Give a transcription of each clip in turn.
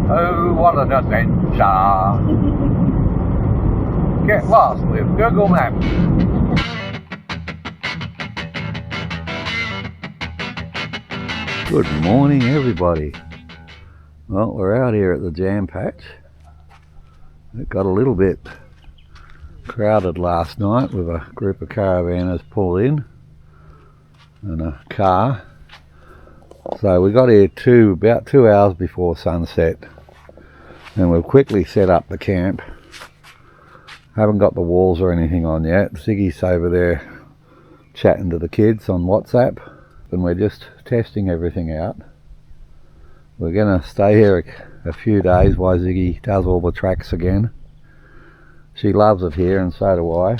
Oh, what an adventure! Get lost with Google Maps. Good morning, everybody. Well, we're out here at the jam patch. It got a little bit crowded last night with a group of caravanners pulled in and a car. So we got here about 2 hours before sunset, and we've quickly set up the camp. Haven't got the walls or anything on yet. Ziggy's over there chatting to the kids on WhatsApp, and we're just testing everything out. We're going to stay here a few days while Ziggy does all the tracks again. She loves it here, and so do I.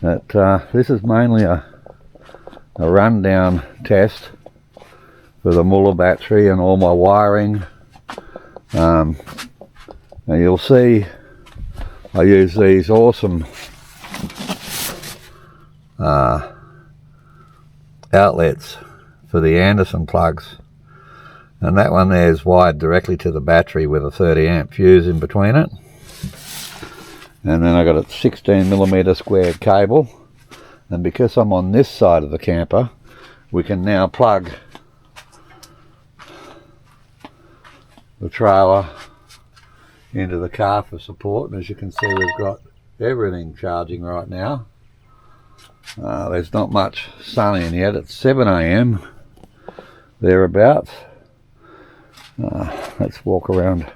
But this is mainly a rundown test for the Muller battery and all my wiring. And you'll see I use these awesome outlets for the Anderson plugs, and that one there is wired directly to the battery with a 30 amp fuse in between it. And then I got a 16mm square cable, and because I'm on this side of the camper, we can now plug the trailer into the car for support. And as you can see, we've got everything charging right now. There's not much sun in yet. It's 7 AM thereabouts. Let's walk around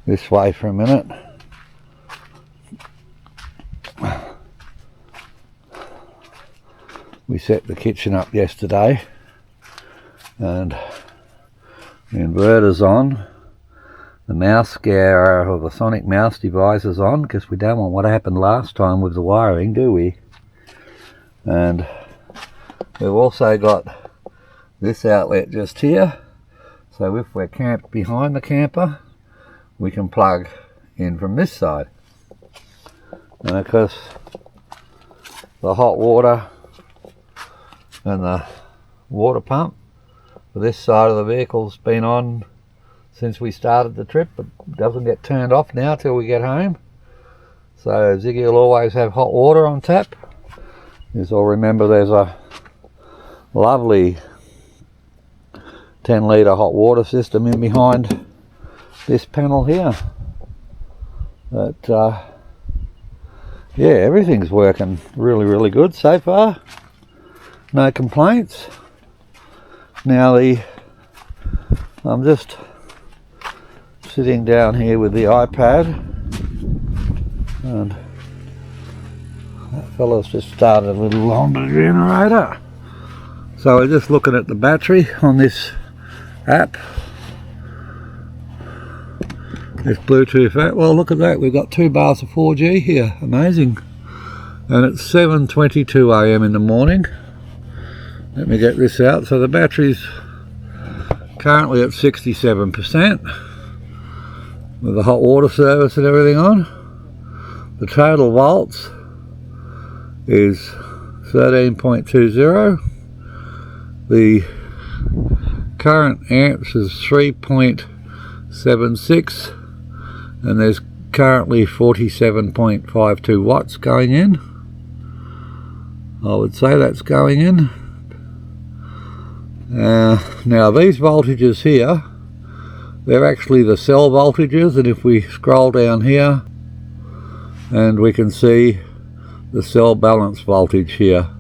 this way for a minute. We set the kitchen up yesterday, and the inverter's on. The mouse scare, or the sonic mouse device, is on, because we don't want what happened last time with the wiring, do we? And we've also got this outlet just here, so if we're camped behind the camper, we can plug in from this side. And of course, the hot water and the water pump for this side of the vehicle's been on since we started the trip, but doesn't get turned off now till we get home. So Ziggy will always have hot water on tap. You'll remember there's a lovely 10 litre hot water system in behind this panel here. But yeah, everything's working really good so far. No complaints. Now I'm just sitting down here with the iPad, and that fella's just started a little on the generator. So we're just looking at the battery on this app, this Bluetooth app. Well, look at that, we've got 2 bars of 4G here, amazing. And it's 7:22 AM in the morning. Let me get this out. So the battery's currently at 67% with the hot water service and everything on. The total volts is 13.20. The current amps is 3.76, and there's currently 47.52 watts going in. I would say that's going in. Now these voltages here, they're actually the cell voltages, and if we scroll down here, and we can see the cell balance voltage here,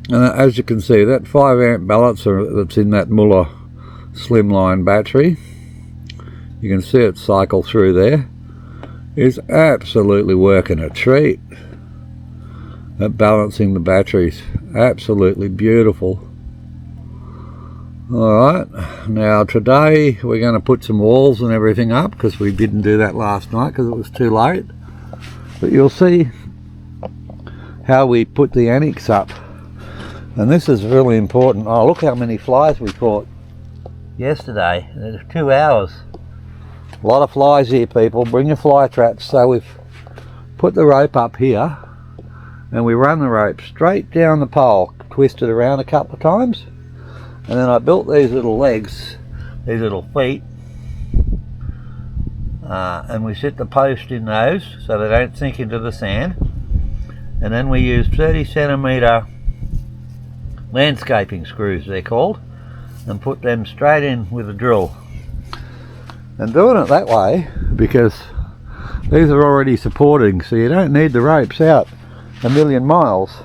and as you can see, that 5 amp balancer that's in that Muller slimline battery, you can see it cycle through there, is absolutely working a treat at balancing the batteries. Absolutely beautiful. Alright, now today we're going to put some walls and everything up, because we didn't do that last night because it was too late. But you'll see how we put the annex up, and this is really important. Oh, look how many flies we caught yesterday. There's 2 hours. A lot of flies here, people. Bring your fly traps. So we've put the rope up here, and we run the rope straight down the pole, twist it around a couple of times, and then I built these little legs these little feet, and we set the post in those so they don't sink into the sand, and then we use 30 centimetre landscaping screws, they're called, and put them straight in with a drill. And doing it that way, because these are already supporting, so you don't need the ropes out a million miles.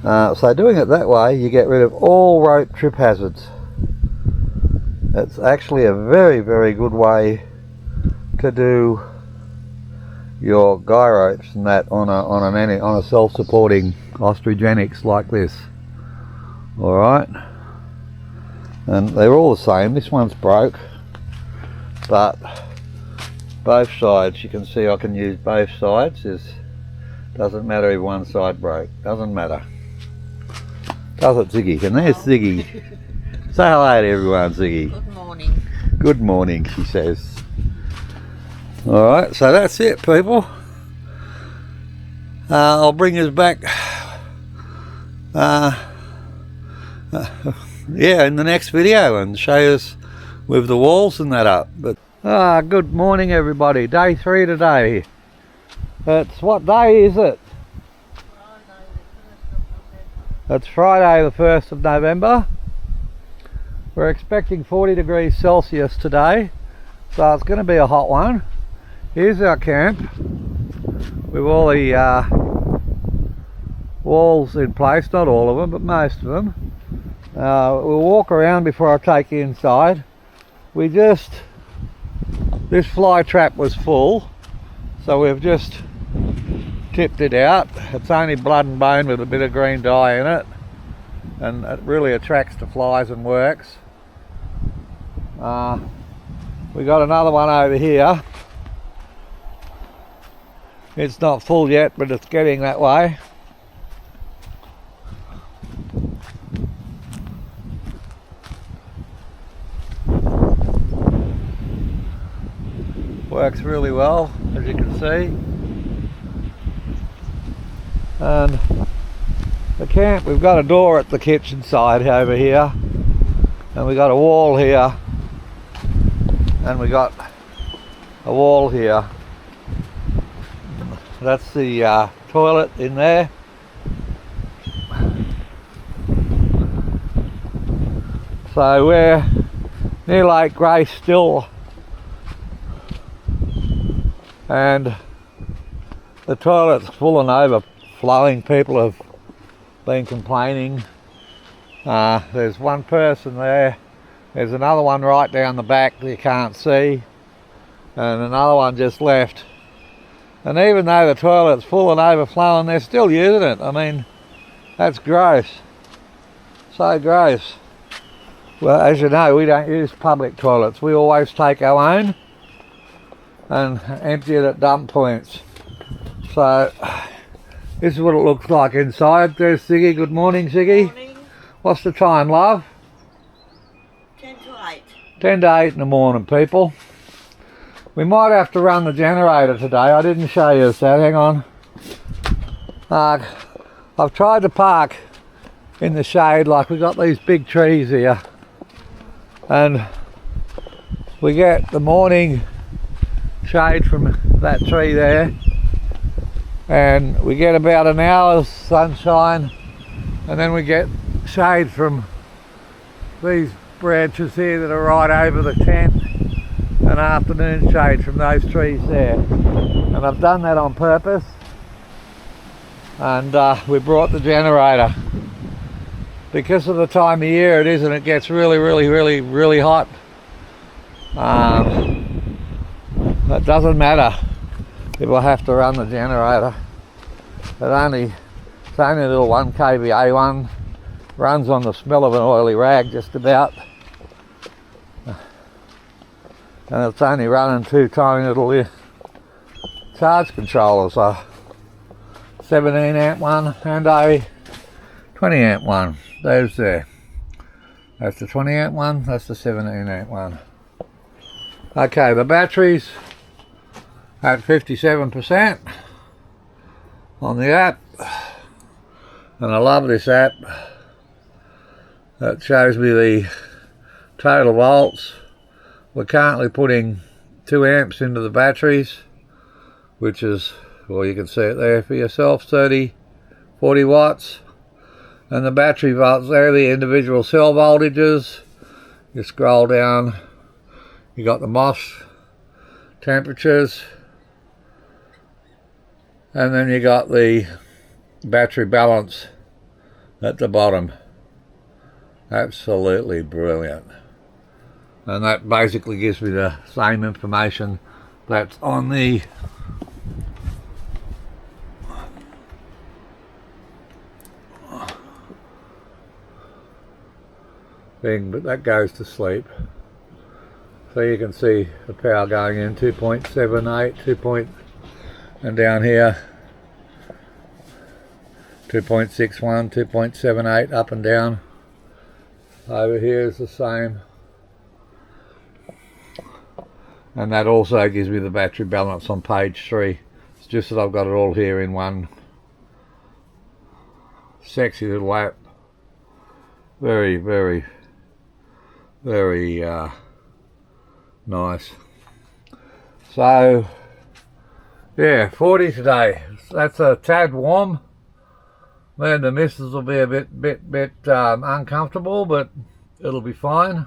So doing it that way, you get rid of all rope trip hazards. It's actually a very, very good way to do your guy ropes and that on a self-supporting ostrogenics like this. All right, and they're all the same. This one's broke, but both sides, you can see I can use both sides. Doesn't matter if one side broke, doesn't matter. Does it, Ziggy? And there's Ziggy. Say hello to everyone, Ziggy. Good morning. Good morning, she says. Alright, so that's it, people. I'll bring us back yeah, in the next video and show us with the walls and that up. But good morning everybody, day 3 today. It's, what day is it? It's Friday the 1st of November. We're expecting 40 degrees Celsius today, so it's going to be a hot one. Here's our camp with all the walls in place, not all of them, but most of them. We'll walk around before I take you inside. This fly trap was full, so we've just tipped it out. It's only blood and bone with a bit of green dye in it, and it really attracts the flies and works. We got another one over here. It's not full yet, but it's getting that way. Works really well, as you can see. And the camp, we've got a door at the kitchen side over here, and we got a wall here, and we got a wall here. That's the toilet in there. So we're near Lake Grace still, and the toilet's full and overflowing. People have been complaining. There's one person there. There's another one right down the back that you can't see, and another one just left. And even though the toilet's full and overflowing, they're still using it. I mean, that's gross. So gross. Well, as you know, we don't use public toilets. We always take our own and empty it at dump points. So this is what it looks like inside. There's Ziggy. Good morning, Ziggy. Good morning. What's the time, love? 10 to 8. 10 to 8 in the morning, people. We might have to run the generator today. I didn't show you that. Hang on. I've tried to park in the shade, like we've got these big trees here, and we get the morning shade from that tree there, and we get about an hour's sunshine, and then we get shade from these branches here that are right over the tent, and afternoon shade from those trees there. And I've done that on purpose, and we brought the generator because of the time of year it is, and it gets really hot. It doesn't matter if I have to run the generator. It's only a little 1 kVA one, runs on the smell of an oily rag just about, and it's only running 2 tiny little charge controllers, a 17 amp one and a 20 amp one. Those there. That's the 20 amp one, that's the 17 amp one. Okay, the battery's at 57% on the app, and I love this app. It shows me the total volts. We're currently putting 2 amps into the batteries, which is, well, you can see it there for yourself, 40 watts. And the battery volts there, the individual cell voltages. You scroll down, you got the MOS temperatures, and then you got the battery balance at the bottom. Absolutely brilliant. And that basically gives me the same information that's on the thing, but that goes to sleep. So you can see the power going in 2.78, and down here 2.61, 2.78, up and down. Over here is the same. And that also gives me the battery balance on page 3. It's just that I've got it all here in one sexy little app. Very, very, very nice. So yeah, 40 today. That's a tad warm. Then the missus will be a bit uncomfortable, but it'll be fine.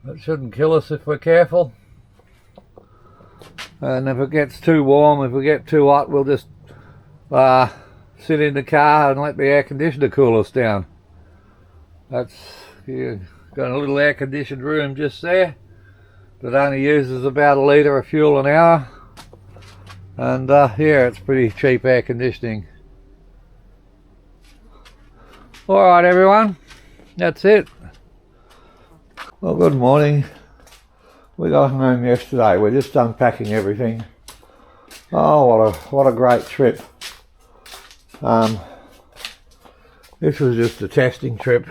It shouldn't kill us if we're careful. And if it gets too warm, if we get too hot, we'll just sit in the car and let the air conditioner cool us down. That's, you got a little air conditioned room just there that only uses about 1 litre of fuel an hour. And yeah, it's pretty cheap air conditioning. Alright everyone, that's it. Well, good morning. We got home yesterday. We're just unpacking everything. Oh, what a great trip. This was just a testing trip,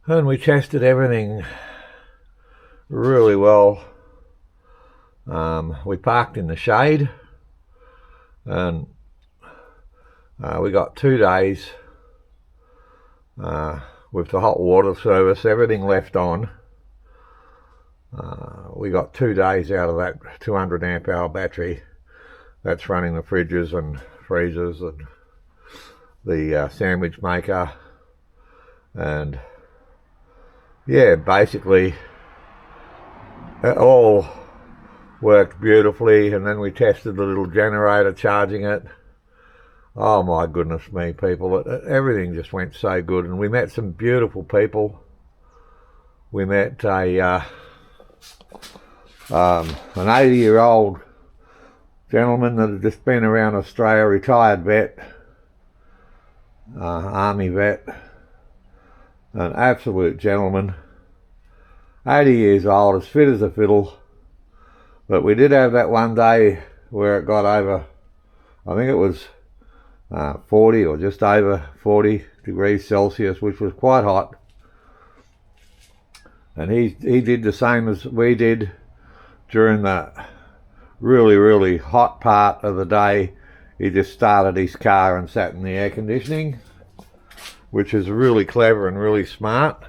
and we tested everything really well. We parked in the shade, and we got 2 days with the hot water service, everything left on. We got 2 days out of that 200 amp hour battery. That's running the fridges and freezers and the sandwich maker, and yeah, basically it all worked beautifully. And then we tested the little generator, charging it. Oh my goodness me, people, everything just went so good. And we met some beautiful people. We met an 80-year-old gentleman that had just been around Australia, retired vet, army vet, an absolute gentleman, 80 years old, as fit as a fiddle. But we did have that one day where it got over, I think it was 40 or just over 40 degrees Celsius, which was quite hot. And he did the same as we did during the really, really hot part of the day. He just started his car and sat in the air conditioning, which is really clever and really smart,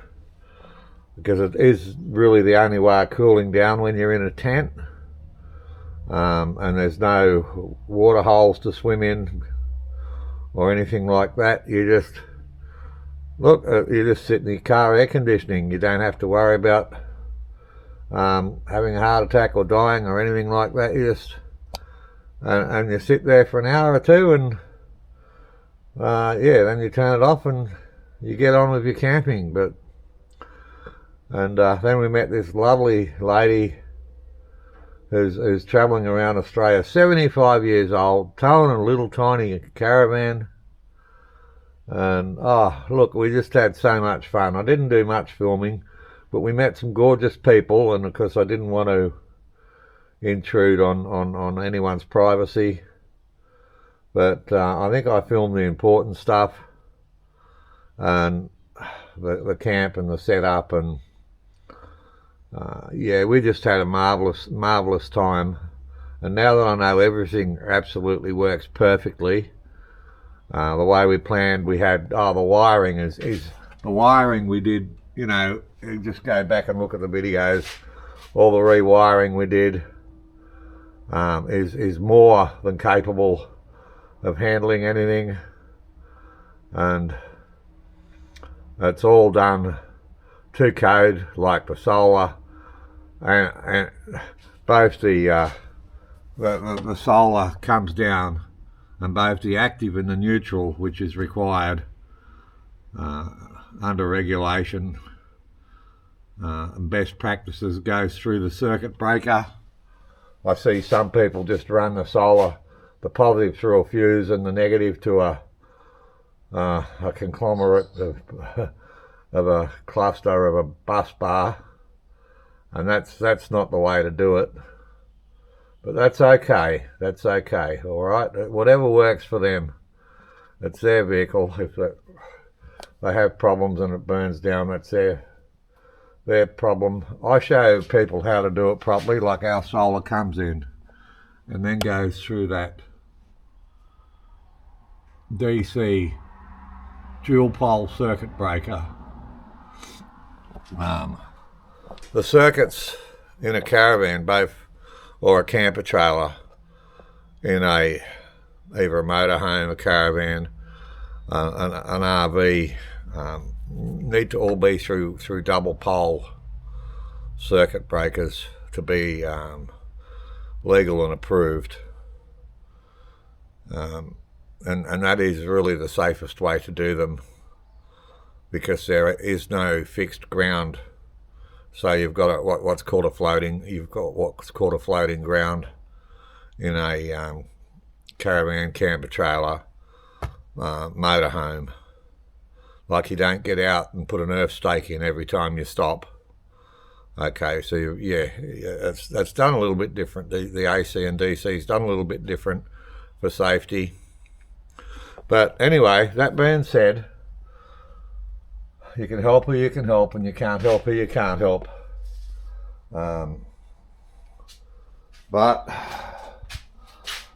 because it is really the only way of cooling down when you're in a tent. And there's no water holes to swim in or anything like that. You just you just sit in the car air conditioning. You don't have to worry about having a heart attack or dying or anything like that. You just and you sit there for an hour or two, and yeah, then you turn it off and you get on with your camping. Then we met this lovely lady who's travelling around Australia, 75 years old, towing a little tiny caravan. And oh look, we just had so much fun. I didn't do much filming, but we met some gorgeous people, and of course I didn't want to intrude on anyone's privacy. But I think I filmed the important stuff, and the camp and the setup, and yeah, we just had a marvelous time. And now that I know everything absolutely works perfectly, the way we planned, we had the wiring is the wiring we did you know, you just go back and look at the videos. All the rewiring we did is more than capable of handling anything, and it's all done to code, like the solar, and both the solar comes down, and both the active and the neutral, which is required under regulation and best practices, goes through the circuit breaker. I see some people just run the solar, the positive through a fuse and the negative to a conglomerate of a cluster of a bus bar, and that's not the way to do it. But that's okay. That's okay. All right. Whatever works for them. It's their vehicle. If they have problems and it burns down, that's their problem. I show people how to do it properly, like our solar comes in and then goes through that DC dual pole circuit breaker. The circuits in a caravan, both, or a camper trailer, in either a motorhome, a caravan, an RV, need to all be through double pole circuit breakers to be legal and approved, and that is really the safest way to do them, because there is no fixed ground. So you've got what's called a floating ground in a caravan, camper trailer, motorhome. Like, you don't get out and put an earth stake in every time you stop. Okay, so that's done a little bit different. The AC and DC is done a little bit different for safety. But anyway, that being said, you can help who you can help, and you can't help who you can't help. But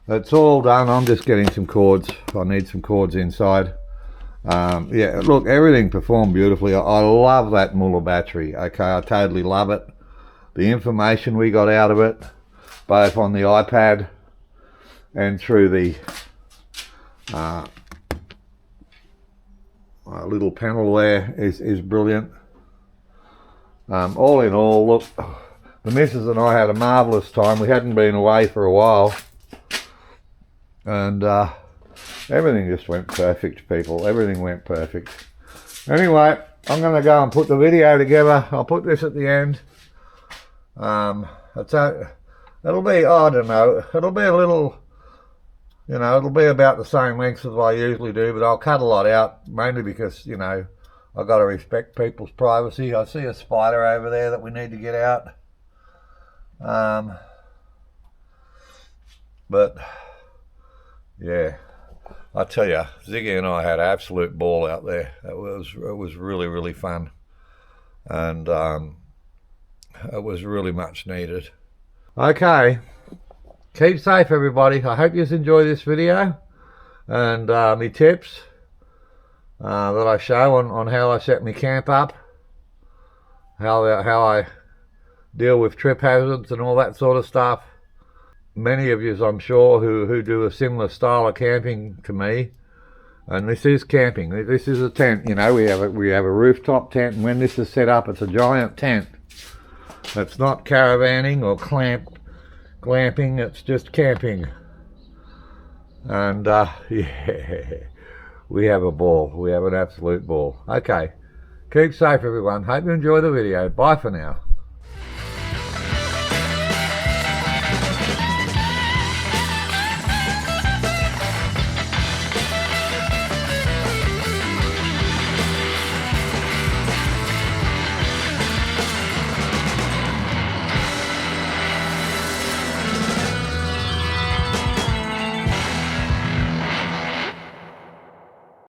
it's all done. I'm just getting some cords. I need some cords inside. Yeah, look, everything performed beautifully. I love that Muller battery. Okay, I totally love it. The information we got out of it, both on the iPad and through the little panel there, is brilliant. All in all, look, the missus and I had a marvellous time. We hadn't been away for a while, and everything just went perfect, people. Everything went perfect. Anyway, I'm going to go and put the video together. I'll put this at the end. It'll be, I don't know, it'll be a little, you know, it'll be about the same length as I usually do, but I'll cut a lot out, mainly because, you know, I've got to respect people's privacy. I see a spider over there that we need to get out. But yeah, I tell you, Ziggy and I had an absolute ball out there. It was really, really fun, and it was really much needed. Okay, keep safe, everybody. I hope you enjoy this video, and my tips that I show on how I set my camp up, how I deal with trip hazards and all that sort of stuff. Many of you, I'm sure, who do a similar style of camping to me, and this is camping. This is a tent. You know, we have a rooftop tent, and when this is set up, it's a giant tent. It's not caravanning or glamping. It's just camping. And yeah, we have a ball. We have an absolute ball. Okay, keep safe, everyone. Hope you enjoy the video. Bye for now.